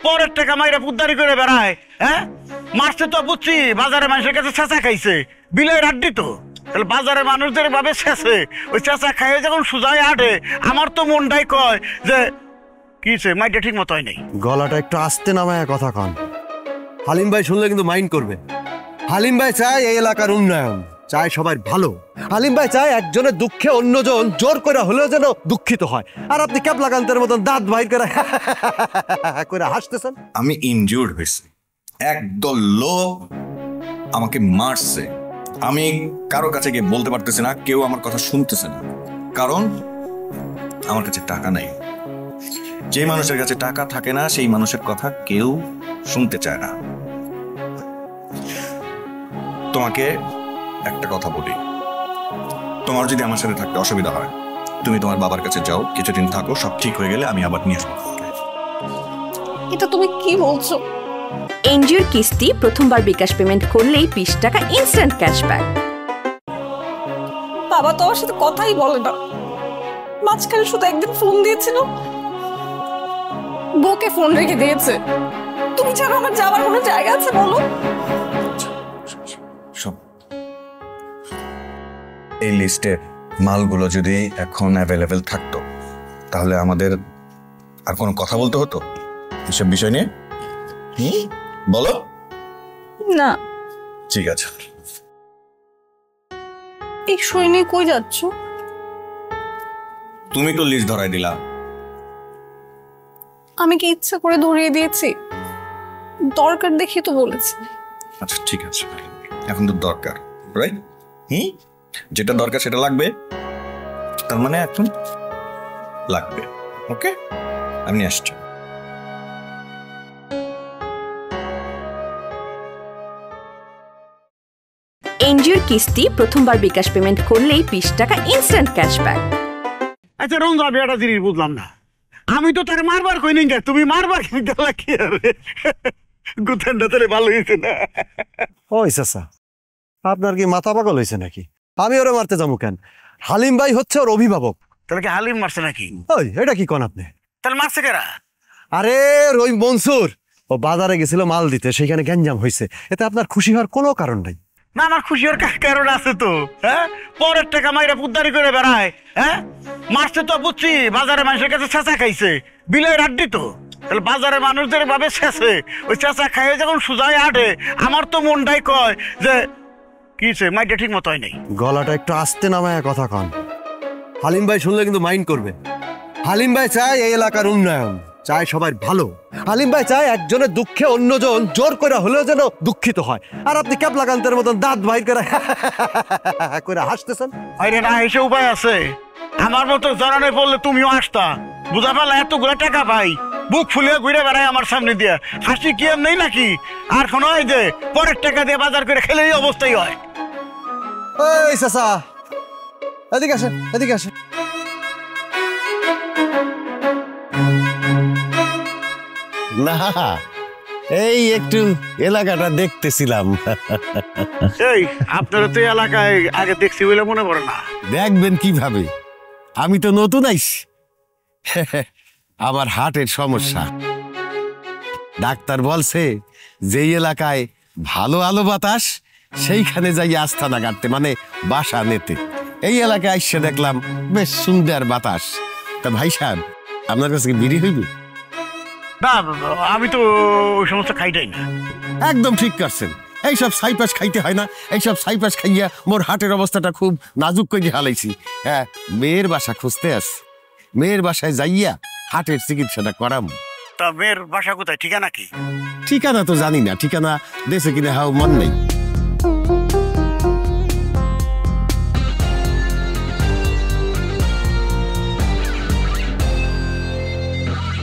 পরের টাকা মাইরা পুদ্দারি করে বেড়ায়। হ্যাঁ, মারছে তো বুঝছি, বাজারে মানুষের কাছে চেঁচা খাইছে, বিলের আড্ডি তো। তাহলে বাজারে মানুষদের ভাবে শেষে ওই চেঁচা খাইয়ে যখন সুজায় আটে, আমার তো মনটাই কয় যে কিছে মাইটা ঠিক মতো হয় নাই। গলাটা একটু আস্তে নামায় কথা কন। হালিম ভাই শুনলে কিন্তু মাইন্ড করবে। হালিম ভাই চায় এই এলাকার উন্নয়ন, চায় সবাই ভালো। হালিম ভাই চায় একজনের দুঃখে অন্যজন জোর করে হলেও যেন দুঃখিত হয়। আর আপনি ক্যাবলা কান্তের মতন দাঁত বাইর করে করে হাসতেছেন। আমি ইনজুর্ড হয়েছি, একদল লোক আমাকে মারছে, আমি কারো কাছে গিয়ে বলতে পারতেছি না, কেউ আমার কথা শুনতেছে না, কারণ আমার কাছে টাকা নাই। যে মানুষের কাছে টাকা থাকে না সেই মানুষের কথা কেউ শুনতে চায় না। তোমাকে একটা কথা বলি, তোমার যদি আমার সাথে থাকতে অসুবিধা হয়, তুমি তোমার বাবার কাছে যাও, কিছুদিন থাকো, সব ঠিক হয়ে গেলে আমি আবার নিয়ে আসবো। এটা তুমি কি বলছো? এনজিওর কিস্তি প্রথমবার বিকাশ পেমেন্ট করলেই 20 টাকা ইনস্ট্যান্ট ক্যাশব্যাক। বাবা তো আমার সাথে কথাই বলে না, মাঝখানে শুধু একদিন ফোন দিয়েছিল, বউকে ফোন রেখে দিয়েছে। তুমি ছাড়া আমার যাওয়ার কোনো জায়গা আছে বলো? এই লিস্টে মালগুলো যদি এখন অ্যাভেলেবেল থাকতো, তাহলে আমাদের আর কোনো কথা বলতে হতো এসব বিষয় নিয়ে? বলো না। ঠিক আছে। এই সই নিয়ে কই যাচ্ছ? তুমি তো লিস্ট ধরাই দিলা। আমি কি ইচ্ছা করে ধরিয়ে দিয়েছি? দরকার দেখি তো বলেছি। আচ্ছা ঠিক আছে, এখন তো দরকার, রাইট? যেটা দরকার সেটা লাগবে, তার মানে এখন লাগবে। ওকে, আমি আসছি। এনজিওর কিস্তি প্রথমবার বিকাশ পেমেন্ট করলেই 20 টাকা ইনস্ট্যান্ট ক্যাশব্যাক। আচ্ছা রঞ্জা, আমি একটা জিনিস বুঝলাম না, আমি তো তার মারবার কই নিন, তুমি মারবার গেলা কি হবে? গুতেনটা তাহলে ভালো হয়েছে না? ওই চাচা, আপনার কি মাথা পাগল হয়েছে নাকি? আমি ওরে মারতে যাবো কেন? হালিম ভাই হচ্ছে ওর অভিভাবক। তাহলে কি হালিম মারছে নাকি? ওই এটা কি কোন আপনি? তাহলে মারছে কেরা? আরে রই মনসুর, ও বাজারে গেছিল মাল দিতে, সেখানে গ্যাঞ্জাম হয়েছে। এতে আপনার খুশি হওয়ার কোনো কারণ নাই। না, আমার খুশি হওয়ার কারণ আছে তো। হ্যাঁ, পরের টাকা মাইরা পুদ্দারি করে বেড়ায়। হ্যাঁ, মারছে তো বুঝছি, বাজারে মানুষের কাছে চেঁচা খাইছে, বিলের আড্ডি তো। তাহলে বাজারে মানুষদের ভাবে শেষে ওই চেঁচা খাইয়ে যখন সুজায় আটে, আমার তো মনটাই কয় যে কিছে মাইটা ঠিক মতো হয় নাই। গলাটা একটু আস্তে নামায় কথা কন। হালিম ভাই শুনলে কিন্তু মাইন্ড করবে। হালিম ভাই চায় এই এলাকার উন্নয়ন, চায় সবাই ভালো। হালিম ভাই চায় একজনের দুঃখে অন্যজন জোর করে হলেও যেন দুঃখিত হয়। আর আপনি ক্যাবলা কান্তের মতন দাঁত বাইর করে করে হাসতেছেন। আরে না, এসে উপায় আছে। আমার মতো জড়ানে পড়লে তুমিও আসতা। বুঝা পারলা, এতগুলো টাকা পাই, বুক ফুলিয়ে ঘুরে বেড়ায় আমার সামনে দিয়ে, হাসি কি আর নেই নাকি? আর কোনো হয় যে পরের টাকা দিয়ে বাজার করে খেলে এই অবস্থাই হয়। এই চাচা, এদিকে আসেন, এদিকে আসেন। না, এই একটু এলাকাটা দেখতেছিলাম। এই আপনারা তো এলাকায় আগে দেখছি বলে মনে পড়ে না? দেখবেন কিভাবে, আমি তো নতুন আইছি। আমার হার্টের সমস্যা। ডাক্তার বলছে যেই এলাকায় ভালো আলো বাতাস, সেইখানে যাই আস্থানা কাটতে, মানে বাসা নিতে। এই এলাকায় এসে দেখলাম বেশ সুন্দর বাতাস। তা ভাই সাহেব, আপনার কাছে কি বিড়ি হইবে? না, আমি তো ওই সমস্ত খাইটাই না। একদম ঠিক করছেন, এইসব সাইপাস খাইতে হয় না। এইসব সাইপাস খাইয়া মোর হার্টের অবস্থাটা খুব নাজুক করে হালাইছি। হ্যাঁ, মেয়ের বাসা খুঁজতে আসি, মেয়ের বাসায় যাইয়া হার্টের চিকিৎসাটা করাম। তা মেয়ের বাসা কোথায়, ঠিকানা কি? ঠিকানা তো জানি না, ঠিকানা দেশে কিনা হাও মন নেই।